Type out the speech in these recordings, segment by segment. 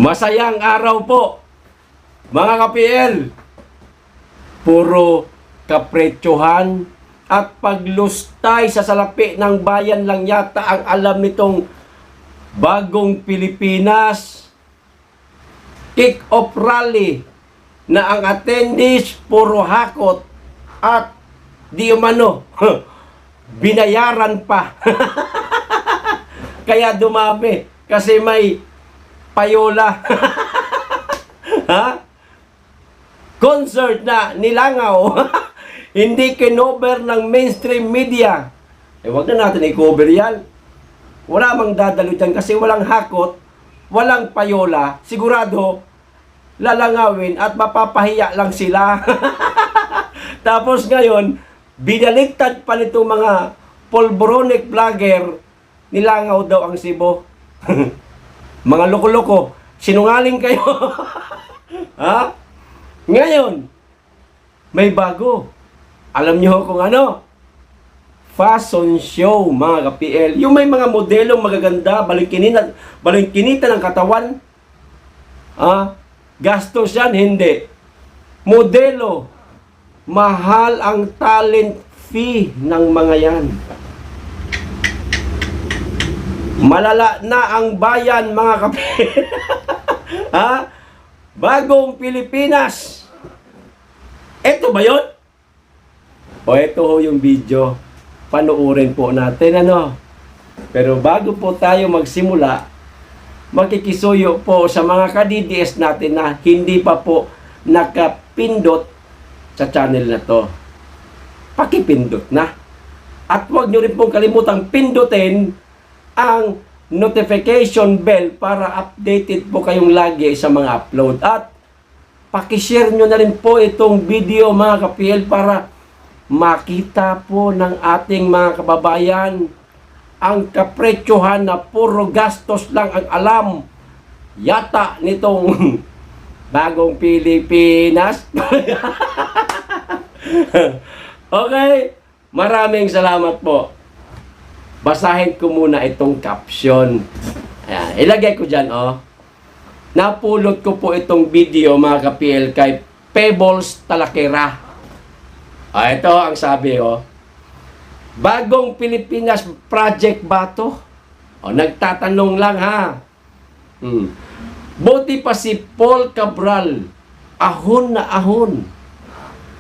Masayang araw po, mga ka-PL. Puro kapretsuhan at paglustay sa salapi ng bayan lang yata ang alam nitong bagong Pilipinas. Kick-off rally na ang attendees puro hakot at di umano binayaran pa. Kaya dumami kasi may payola. Ha? Concert na nilangaw. Hindi kinover ng mainstream media. Wag na natin i-cover yan. Wala mang dadalo dyan kasi walang hakot, walang payola. Sigurado, lalangawin at mapapahiya lang sila. Tapos ngayon, binaliktad pa nito mga polboronic vlogger, nilangaw daw ang Cebu. Mga loko-loko, sinungaling kayo. Ha? Ngayon, may bago. Alam nyo kung ano? Fashion show, mga ka-PL. Yung may mga modelong magaganda, balingkinita ng katawan. Gastos yan, hindi. Modelo. Mahal ang talent fee ng mga yan. Malala na ang bayan, mga ka-PL. Ha? Bagong Pilipinas. Ito ba yun? O ito ho yung video. Panuorin po natin, ano? Pero bago po tayo magsimula, makikisuyo po sa mga ka-DDS natin na hindi pa po nakapindot sa channel na to. Pakipindot na. At huwag nyo rin pong kalimutang pindutin ang notification bell para updated po kayong lagi sa mga upload. At pakishare nyo na rin po itong video, mga ka-PL, para makita po ng ating mga kababayan ang kapretsuhan na puro gastos lang ang alam yata nitong bagong Pilipinas. Okay, maraming salamat po. Basahin ko muna itong caption. Ayan, ilagay ko dyan, oh. Napulot ko po itong video, mga ka-PL, kay Pebbles Talakera. Ito ang sabi, oh. Bagong Pilipinas project ba to? Nagtatanong lang, ha. Buti pa si Paul Cabral, ahon na ahon.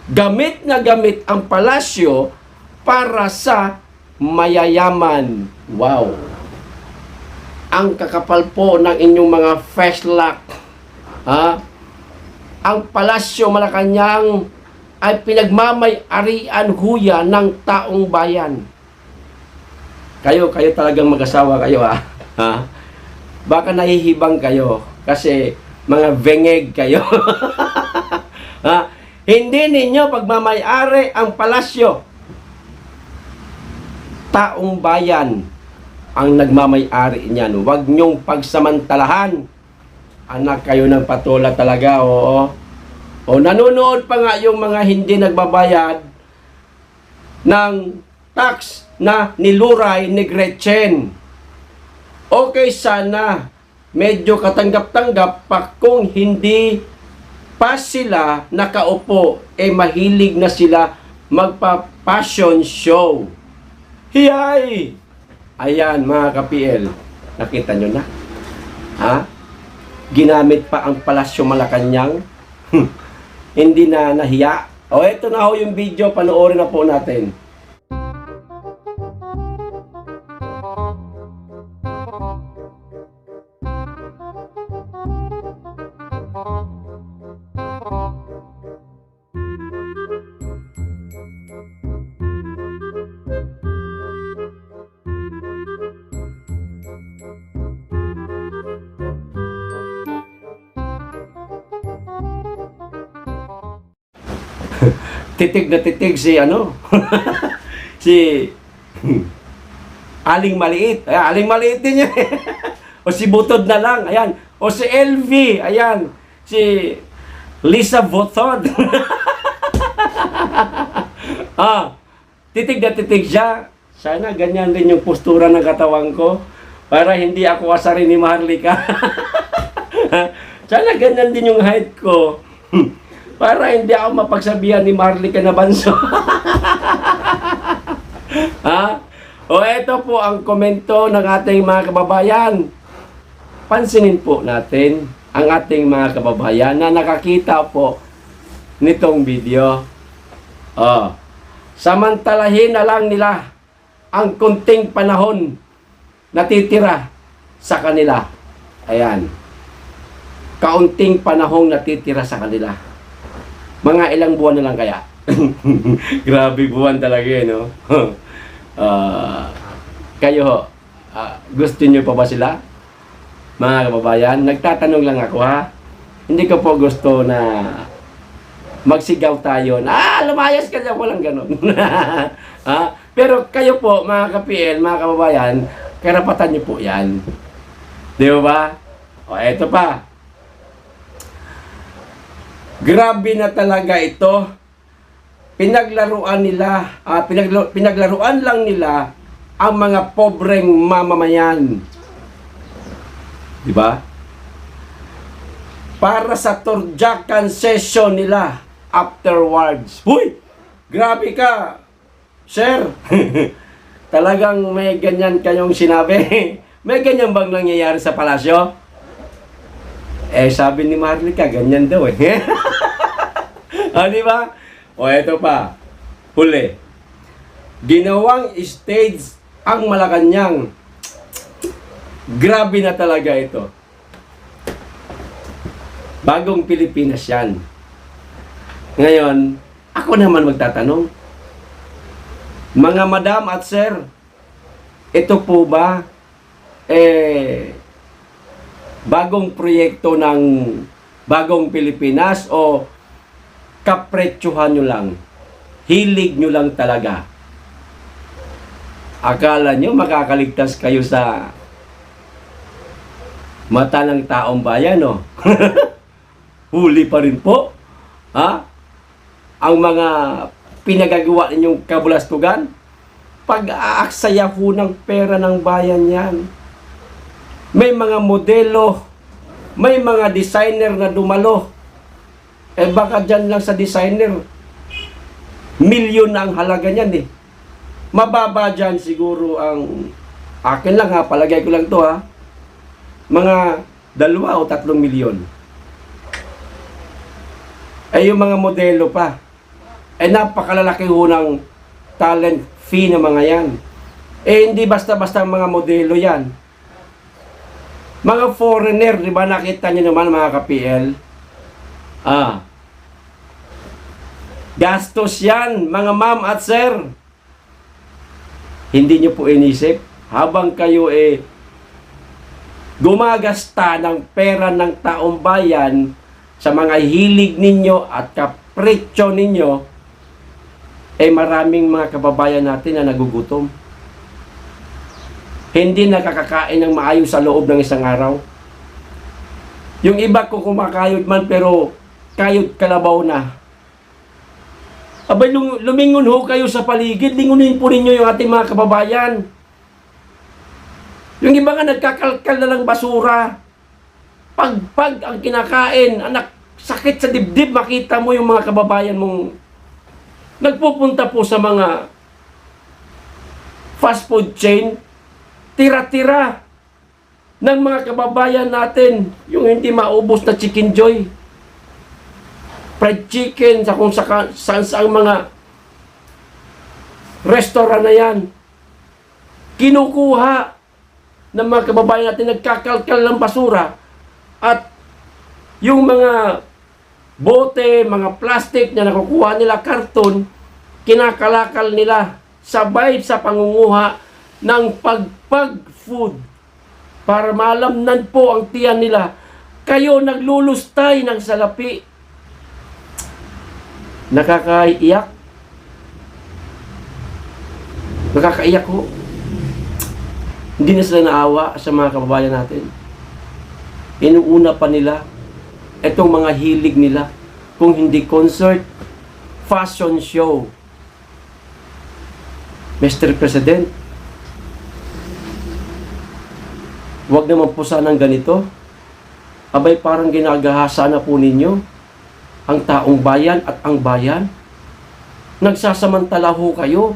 Gamit na gamit ang palasyo para sa mayayaman. Wow. Ang kakapal po ng inyong mga flashlock. Ha? Ang Palasyo Malacanang ay pinagmamay-arian huya ng taong bayan. Kayo talagang mag-asawa kayo, ha? Ha? Baka nahihibang kayo kasi mga vengeg kayo. Ha? Hindi ninyo pagmamay-ari ang palasyo. Taong bayan ang nagmamay-ari niyan. Huwag nyong pagsamantalahan. Anak kayo ng patola talaga, oo. O nanonood pa nga yung mga hindi nagbabayad ng tax na niluray ni Gretchen. Okay, sana medyo katanggap-tanggap pa kung hindi pa sila nakaupo, mahilig na sila magpa-fashion show. Hiyay! Ayan, mga ka-PL. Nakita nyo na? Ha? Ginamit pa ang Palasyo Malacanang. Hindi na nahiya. O, ito na ho yung video. Panoorin na po natin. Titig na titig si ano si Aling Maliit. Aling Maliit din yan. O si Butod na lang, ayan. O si LV, ayan. Si Lisa Butod. Titig na titig siya. Sana ganyan din yung postura ng katawan ko para hindi ako asarin ni Maharlika. Sana ganyan din yung height ko. Para hindi ako mapagsabihan ni Marley Canabanso. Ha? O eto po ang komento ng ating mga kababayan. Pansinin po natin ang ating mga kababayan na nakakita po nitong video. Samantalahin na lang nila ang kunting panahon na titira sa kanila. Ayan. Kaunting panahong natitira sa kanila. Mga ilang buwan na lang kaya. Grabe buwan talaga no? Kayo, gusto nyo pa ba sila? Mga kababayan, nagtatanong lang ako ha. Hindi ko po gusto na magsigaw tayo na lumayas ka dyan, walang ganun. Pero kayo po, mga ka-PL, mga kababayan, karapatan nyo po yan. Di ba? O, eto pa. Grabe na talaga ito. Pinaglaruan nila, pinaglaruan lang nila ang mga pobreng mamamayan. Di ba? Para sa turjakan session nila afterwards. Huy! Grabe ka, sir. Talagang may ganyan kayong sinabi. May ganyan bang nangyayari sa palasyo? Sabi ni Marlica, ganyan daw eh. Di ba? O, eto pa. Huli. Ginawang stage ang Malacanang. Grabe na talaga ito. Bagong Pilipinas yan. Ngayon, ako naman magtatanong. Mga madam at sir, ito po ba bagong proyekto ng Bagong Pilipinas o kapretyuhan nyo lang? Hilig nyo lang talaga? Akala nyo makakaligtas kayo sa mata ng taong bayan, no? Huli pa rin po. Ang mga pinagagawa ninyong kabulastugan, pag-aaksaya po ng pera ng bayan yan. May mga modelo, may mga designer na dumalo. Baka dyan lang sa designer, milyon na ang halaga niyan eh. Mababa dyan siguro ang, akin lang ha, palagay ko lang to ha, mga 2 o 3 milyon. Yung mga modelo pa, napakalalaki ho ng talent fee ng mga yan. Hindi basta-basta mga modelo yan. Mga foreigner, di ba nakita nyo naman mga ka-PL? Gastos yan, mga ma'am at sir. Hindi nyo po inisip, habang kayo gumagasta ng pera ng taong bayan sa mga hilig ninyo at kapritsyo ninyo, maraming mga kababayan natin na nagugutom. Hindi nakakakain ng maayos sa loob ng isang araw. Yung iba ko kumakayod man pero kayod kalabaw na. Abay, lumingon ho kayo sa paligid, lingunin po ninyo yung ating mga kababayan. Yung iba nga nagkakalkal na ng basura. Pag ang kinakain, anak, sakit sa dibdib, makita mo yung mga kababayan mong nagpupunta po sa mga fast food chain, tira-tira ng mga kababayan natin, yung hindi maubos na Chicken Joy, fried chicken, sa kung saan mga restaurant na yan. Kinukuha ng mga kababayan natin, nagkakalkal ng basura, at yung mga bote, mga plastic na nakukuha nila, karton, kinakalakal nila sabay sa pangunguha ng pagpag-food para malamnan po ang tiyan nila. Kayo naglulustay ng salapi. Nakakaiyak. Nakakaiyak ko. Hindi na sila naawa sa mga kababayan natin. Inuuna pa nila itong mga hilig nila, kung hindi concert, fashion show. Mr. President, huwag naman po sanang ganito. Abay, parang ginagahasa na po ninyo ang taong bayan at ang bayan. Nagsasamantala ho kayo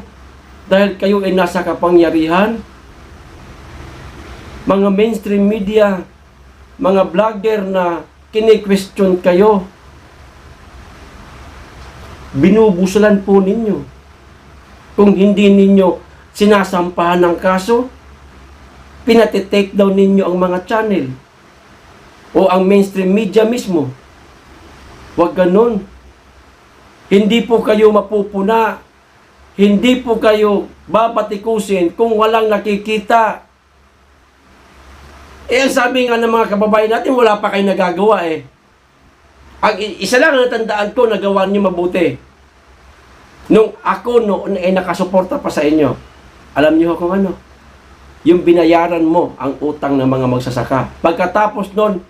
dahil kayo ay nasa kapangyarihan. Mga mainstream media, mga vlogger na kini-question kayo, binubusalan po ninyo. Kung hindi ninyo sinasampahan ng kaso, pinati-take down ninyo ang mga channel o ang mainstream media mismo. Huwag ganun. Hindi po kayo mapupuna. Hindi po kayo babatikusin kung walang nakikita. Ang sabi nga ng mga kababayan natin, wala pa kayo nagagawa eh. Ang isa lang ang natandaan ko, nagawa niyo mabuti. Nung ako noon ay nakasuporta pa sa inyo, alam niyo kung ano? Yung binayaran mo ang utang ng mga magsasaka. Pagkatapos nun,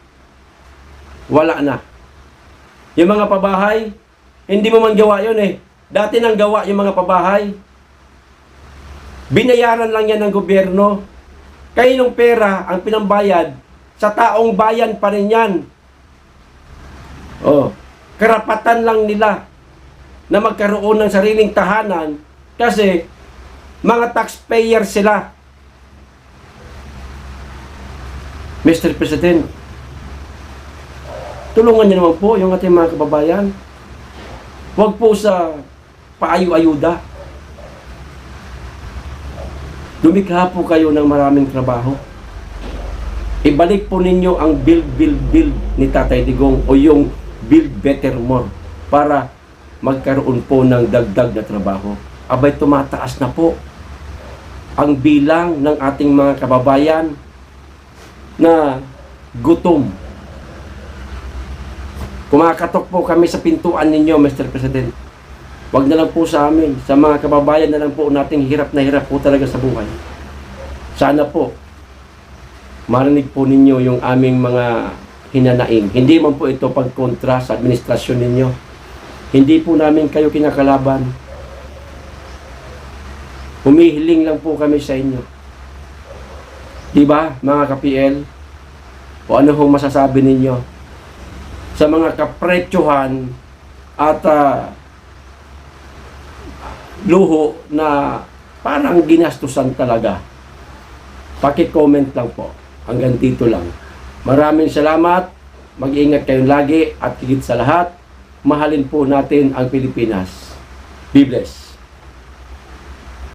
wala na. Yung mga pabahay, hindi mo man gawa yun eh. Dati nang gawa yung mga pabahay. Binayaran lang yan ng gobyerno. Kaya yung pera, ang pinambayad, sa taong bayan pa rin yan. Oh, karapatan lang nila na magkaroon ng sariling tahanan kasi mga taxpayer sila. Mr. President, tulungan niyo naman po yung ating mga kababayan. Huwag po sa paayu-ayuda. Lumikha po kayo ng maraming trabaho. Ibalik po ninyo ang build ni Tatay Digong o yung build better more para magkaroon po ng dagdag na trabaho. Abay, tumataas na po ang bilang ng ating mga kababayan na gutom. Kumakatok po kami sa pintuan ninyo, Mr. President. Huwag na lang po sa amin, sa mga kababayan na lang po nating hirap na hirap po talaga sa buhay. Sana po, marinig po ninyo yung aming mga hinanaing. Hindi man po ito pagkontra sa administrasyon ninyo. Hindi po namin kayo kinakalaban. Humihiling lang po kami sa inyo. Diba, mga ka-PL? O ano hong masasabi ninyo sa mga kapretsuhan at luho na parang ginastusan talaga? Paki-comment lang po. Hanggang dito lang. Maraming salamat. Mag-iingat kayong lagi at higit sa lahat, mahalin po natin ang Pilipinas. Be blessed.